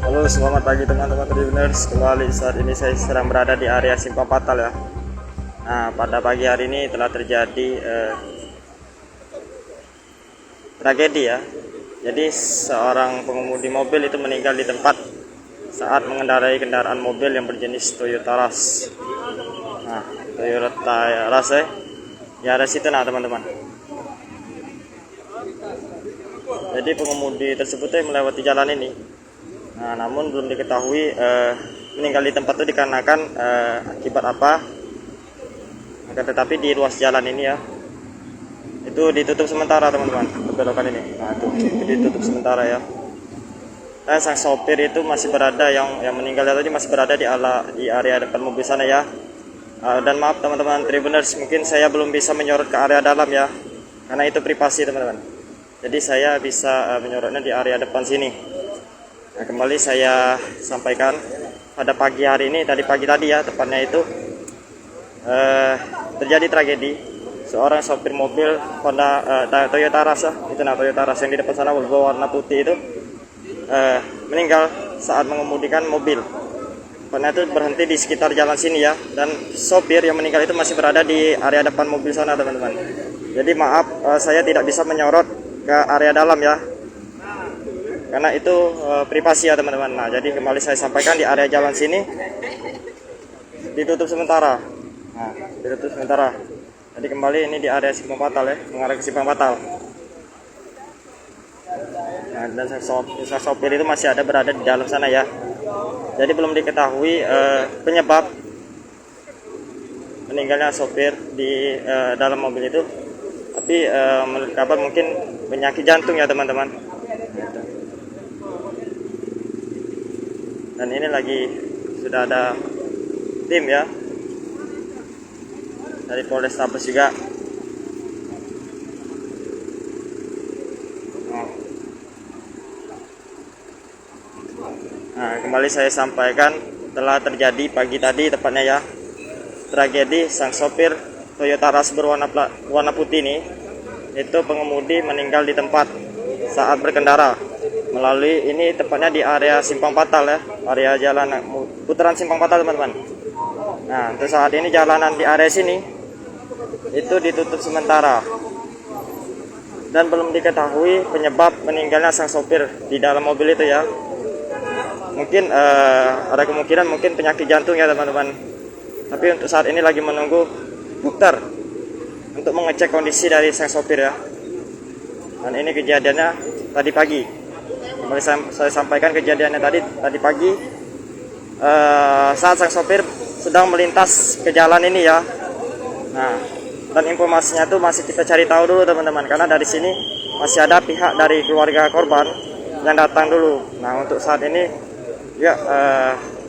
Halo, selamat pagi teman-teman Tribuners. Kembali saat ini saya sedang berada di area Simpang Patal ya. Nah, pada pagi hari ini telah terjadi tragedi ya. Jadi seorang pengemudi mobil itu meninggal di tempat saat mengendarai kendaraan mobil yang berjenis Toyota Rush. Nah, Toyota Rush ya ada situ nah teman-teman. Jadi pengemudi tersebut melewati jalan ini. Nah, namun belum diketahui meninggal di tempat itu dikarenakan akibat apa. Akan tetapi di ruas jalan ini ya, itu ditutup sementara teman-teman, belokan ini. Nah, itu ditutup sementara ya. Dan sang sopir itu masih berada, yang meninggal tadi masih berada di area depan mobil sana ya. Dan maaf teman-teman Tribuners, mungkin saya belum bisa menyorot ke area dalam ya, karena itu privasi teman-teman. Jadi saya bisa menyorotnya di area depan sini. Nah, kembali saya sampaikan pada pagi hari ini, tadi ya, tepatnya itu terjadi tragedi. Seorang sopir mobil Honda Toyota Rush itu Toyota Rush yang di depan sana berwarna putih itu meninggal saat mengemudikan mobil. Karena itu berhenti di sekitar jalan sini ya, dan sopir yang meninggal itu masih berada di area depan mobil sana teman-teman. Jadi maaf, saya tidak bisa menyorot ke area dalam ya, karena itu privasi ya teman-teman. Nah, jadi kembali saya sampaikan di area jalan sini ditutup sementara. Nah, ditutup sementara. Jadi kembali ini di area Simpang Patal ya, mengarah ke Simpang Patal. Nah, dan sang sopir itu masih ada berada di dalam sana ya. Jadi belum diketahui penyebab meninggalnya sopir di dalam mobil itu. Tapi menurut kabar mungkin penyakit jantung ya teman-teman. Dan ini lagi sudah ada tim ya dari Polrestabes juga. Nah, kembali saya sampaikan telah terjadi pagi tadi tepatnya ya, tragedi sang sopir Toyota Rush berwarna putih ini, itu pengemudi meninggal di tempat saat berkendara melalui ini tepatnya di area Simpang Patal ya, area jalan putaran Simpang Patal teman-teman. Nah, untuk saat ini jalanan di area sini itu ditutup sementara dan belum diketahui penyebab meninggalnya sang sopir di dalam mobil itu ya. Mungkin ada kemungkinan mungkin penyakit jantung ya teman-teman. Tapi untuk saat ini lagi menunggu dokter untuk mengecek kondisi dari sang sopir ya. Dan ini kejadiannya tadi pagi. Kembali saya sampaikan kejadiannya tadi pagi saat sang sopir sedang melintas ke jalan ini ya. Nah, dan informasinya tuh masih kita cari tahu dulu teman-teman, karena dari sini masih ada pihak dari keluarga korban yang datang dulu. Nah, untuk saat ini juga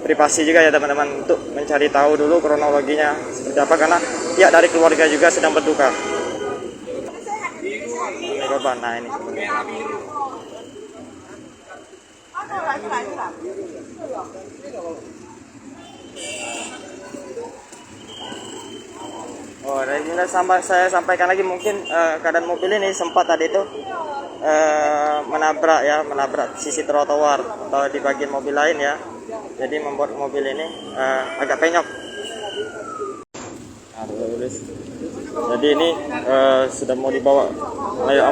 privasi juga ya teman-teman, untuk mencari tahu dulu kronologinya seperti apa, karena pihak dari keluarga juga sedang berduka. Ini korban, nah ini. Oh, dari ini saya sampaikan lagi, mungkin keadaan mobil ini sempat tadi itu menabrak sisi trotoar atau di bagian mobil lain ya. Jadi membuat mobil ini agak penyok. Jadi ini sudah mau dibawa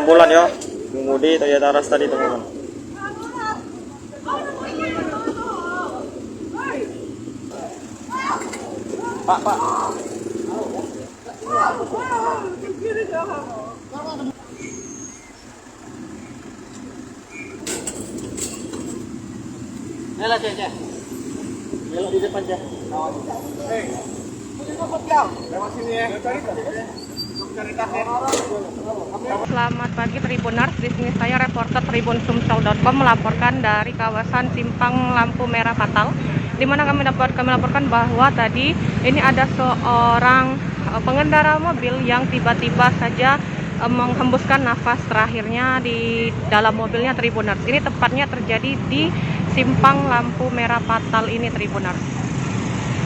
ambulan ya, pengemudi Toyota Rush tadi teman-teman. Pak. Nela cek. Belok di depan cek. Lewat sini ya. Selamat pagi Tribuners, di sini saya reporter TribunSumsel.com melaporkan dari kawasan Simpang Lampu Merah Patal, di mana kami laporkan bahwa tadi ini ada seorang pengendara mobil yang tiba-tiba saja menghembuskan nafas terakhirnya di dalam mobilnya Tribuners. Ini tepatnya terjadi di Simpang Lampu Merah Patal ini Tribuners.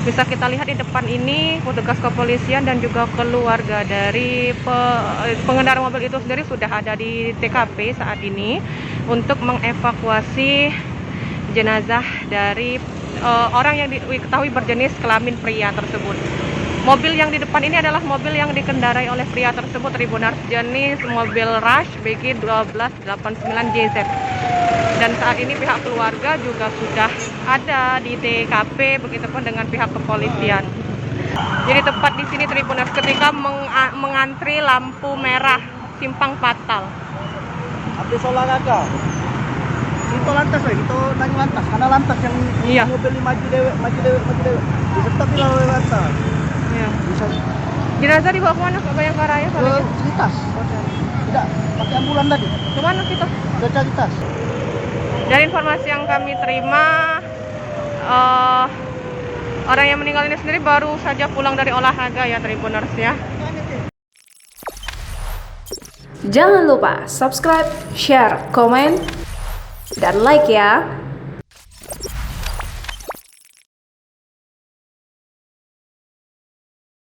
Bisa kita lihat di depan ini petugas kepolisian dan juga keluarga dari pengendara mobil itu sendiri sudah ada di TKP saat ini untuk mengevakuasi jenazah dari orang yang diketahui berjenis kelamin pria tersebut. Mobil yang di depan ini adalah mobil yang dikendarai oleh pria tersebut, Tribunars, jenis mobil Rush BG 1289JZ. Dan saat ini pihak keluarga juga sudah ada di TKP, begitupun dengan pihak kepolisian. Jadi tepat di sini Tribunars ketika mengantri lampu merah simpang Patal. Abdi Solanaga. Itu lantas itu nanya lantas, karena lantas yang Iya. mobil ini maju dewek. Di stop di lalu lantas. Ya. Bisa Jenazah dibawa kemana ke Bayangkara ya? ke Citas. Tidak, pakai ambulan tadi. Kemana kita? Ke Citas. Dari informasi yang kami terima, orang yang meninggal ini sendiri baru saja pulang dari olahraga ya Tribuners ya. Jangan lupa subscribe, share, komen, dan like ya.